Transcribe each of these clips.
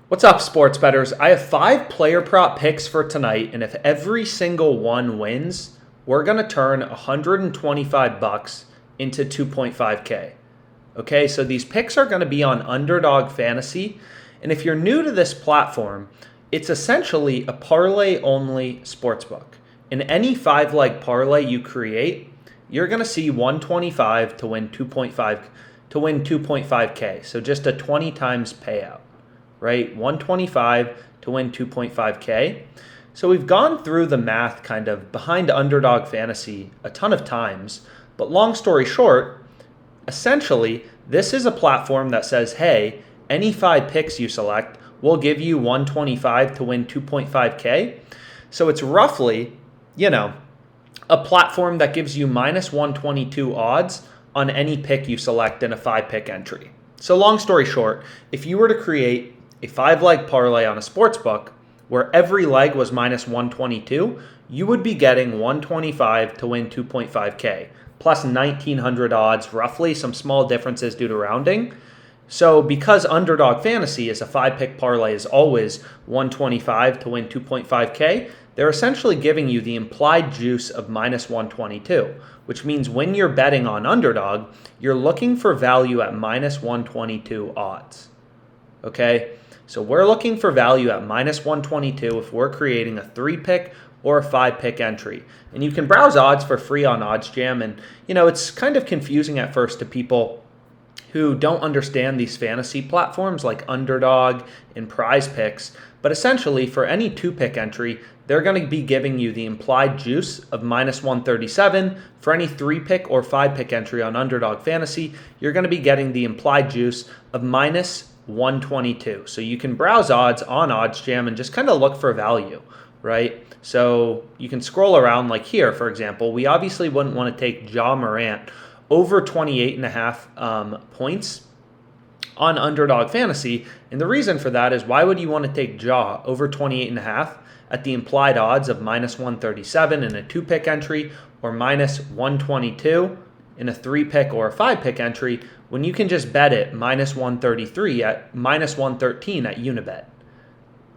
What's up, sports bettors? I have 5 player prop picks for tonight, and if every single one wins, we're going to turn $125 into 2.5K. Okay, so these picks are going to be on Underdog Fantasy, and if you're new to this platform, it's essentially a parlay-only sportsbook. In any 5-leg parlay you create, you're going to see 125 to win 2.5K. So just a 20 times payout. Right? 125 to win 2.5K. So we've gone through the math kind of behind Underdog Fantasy a ton of times, but long story short, essentially, this is a platform that says, hey, any 5 picks you select will give you 125 to win 2.5K. So it's roughly, a platform that gives you minus 122 odds on any pick you select in a 5-pick entry. So long story short, if you were to create a 5-leg parlay on a sportsbook where every leg was minus 122, you would be getting 125 to win 2.5K, plus 1,900 odds, roughly, some small differences due to rounding. So because Underdog Fantasy is a 5-pick parlay is always 125 to win 2.5K, they're essentially giving you the implied juice of minus 122, which means when you're betting on Underdog, you're looking for value at minus 122 odds. Okay? So we're looking for value at minus 122 if we're creating a 3-pick or a 5-pick entry. And you can browse odds for free on OddsJam. And, it's kind of confusing at first to people who don't understand these fantasy platforms like Underdog and PrizePicks. But essentially, for any 2-pick entry, they're going to be giving you the implied juice of minus 137. For any 3-pick or 5-pick entry on Underdog Fantasy, you're going to be getting the implied juice of minus 122. So you can browse odds on OddsJam and just kind of look for value, right? So you can scroll around like here, for example. We obviously wouldn't want to take Ja Morant over 28.5 points on Underdog Fantasy. And the reason for that is, why would you want to take Ja over 28.5 at the implied odds of minus 137 in a 2-pick entry or minus 122 in a 3-pick or a 5-pick entry when you can just bet it minus 133 at minus 113 at Unibet?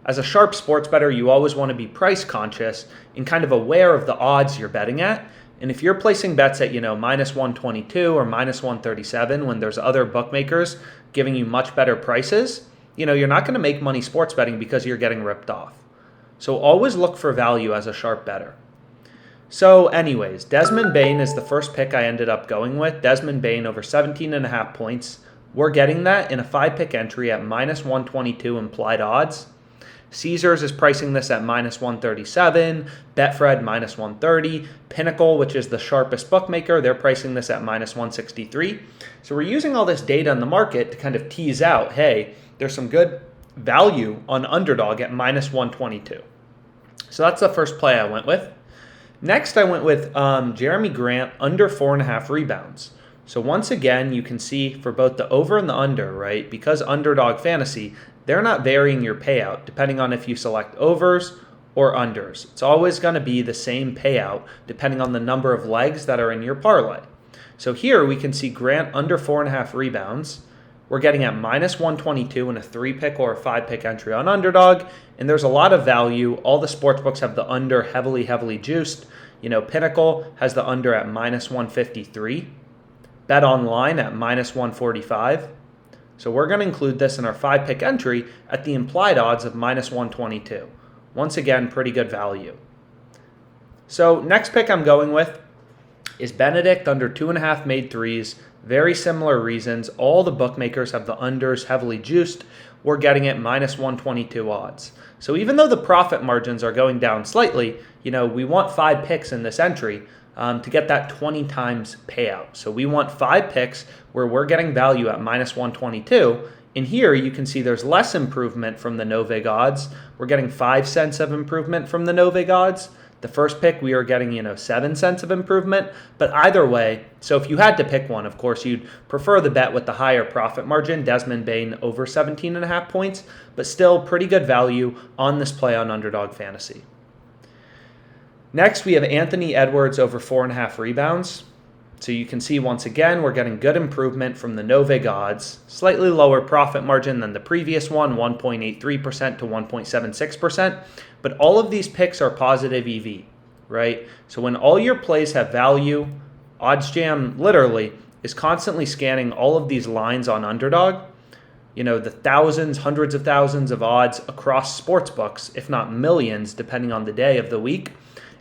As a sharp sports bettor, you always want to be price conscious and kind of aware of the odds you're betting at. And if you're placing bets at, minus 122 or minus 137 when there's other bookmakers giving you much better prices, you're not going to make money sports betting because you're getting ripped off. So always look for value as a sharp bettor. So anyways, Desmond Bane is the first pick I ended up going with. Desmond Bane over 17.5 points. We're getting that in a 5-pick entry at minus 122 implied odds. Caesars is pricing this at minus 137. Betfred minus 130. Pinnacle, which is the sharpest bookmaker, they're pricing this at minus 163. So we're using all this data in the market to kind of tease out, hey, there's some good value on Underdog at minus 122. So that's the first play I went with. Next, I went with Jeremy Grant under 4.5 rebounds. So once again, you can see for both the over and the under, right? Because Underdog Fantasy, they're not varying your payout depending on if you select overs or unders. It's always going to be the same payout depending on the number of legs that are in your parlay. So here we can see Grant under 4.5 rebounds. We're getting at minus 122 in a 3-pick or a 5-pick entry on Underdog, and there's a lot of value. All the sportsbooks have the under heavily juiced. Pinnacle has the under at minus 153. Bet Online at minus 145. So we're going to include this in our 5-pick entry at the implied odds of minus 122. Once again, pretty good value. So next pick I'm going with is Benedict under 2.5 made threes. Very similar reasons. All the bookmakers have the unders heavily juiced. We're getting it minus 122 odds. So even though the profit margins are going down slightly, we want 5 picks in this entry to get that 20 times payout. So we want 5 picks where we're getting value at minus 122. And here you can see there's less improvement from the no-vig odds. We're getting 5 cents of improvement from the no-vig odds. The first pick, we are getting, 7 cents of improvement. But either way, so if you had to pick one, of course, you'd prefer the bet with the higher profit margin, Desmond Bane over 17.5 points, but still pretty good value on this play on Underdog Fantasy. Next, we have Anthony Edwards over 4.5 rebounds. So you can see once again, we're getting good improvement from the no vig odds, slightly lower profit margin than the previous one, 1.83% to 1.76%. But all of these picks are positive EV, right? So when all your plays have value, OddsJam literally is constantly scanning all of these lines on Underdog, the thousands, hundreds of thousands of odds across sports books, if not millions, depending on the day of the week.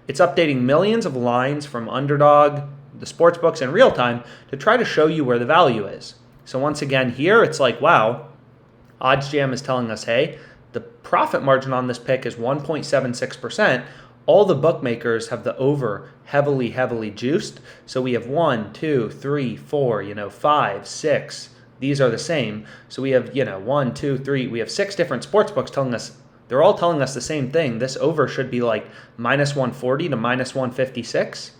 It's updating millions of lines from Underdog, the sports books in real time to try to show you where the value is. So once again here, it's like, wow, OddsJam is telling us, hey, the profit margin on this pick is 1.76%. All the bookmakers have the over heavily juiced. So we have 1, 2, 3, 4, 5, 6. These are the same. So we have, 1, 2, 3. We have 6 different sports books telling us, they're all telling us the same thing. This over should be like minus 140 to minus 156.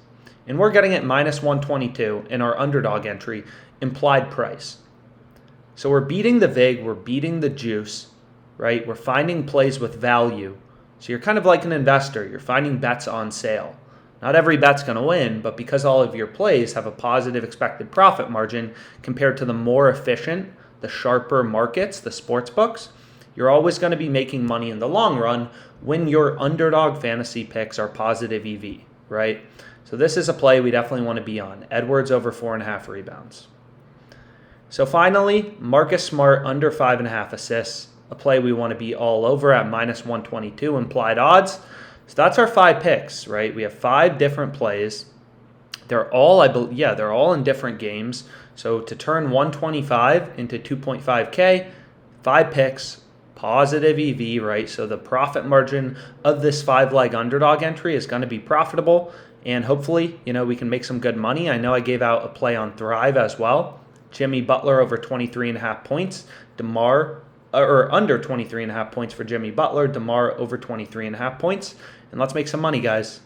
And we're getting it minus 122 in our Underdog entry, implied price. So we're beating the vig, we're beating the juice, right? We're finding plays with value. So you're kind of like an investor. You're finding bets on sale. Not every bet's going to win, but because all of your plays have a positive expected profit margin compared to the more efficient, the sharper markets, the sports books, you're always going to be making money in the long run when your Underdog fantasy picks are positive EV, right? So this is a play we definitely want to be on. Edwards over 4.5 rebounds. So finally, Marcus Smart under 5.5 assists, a play we want to be all over at minus 122 implied odds. So that's our 5 picks, right? We have 5 different plays. They're all, they're all in different games. So to turn 125 into 2.5K, 5 picks, positive EV, right? So the profit margin of this 5-leg Underdog entry is going to be profitable. And hopefully, we can make some good money. I know I gave out a play on Thrive as well. Jimmy Butler over 23.5 points. DeMar, or under 23.5 points for Jimmy Butler. DeMar over 23.5 points. And let's make some money, guys.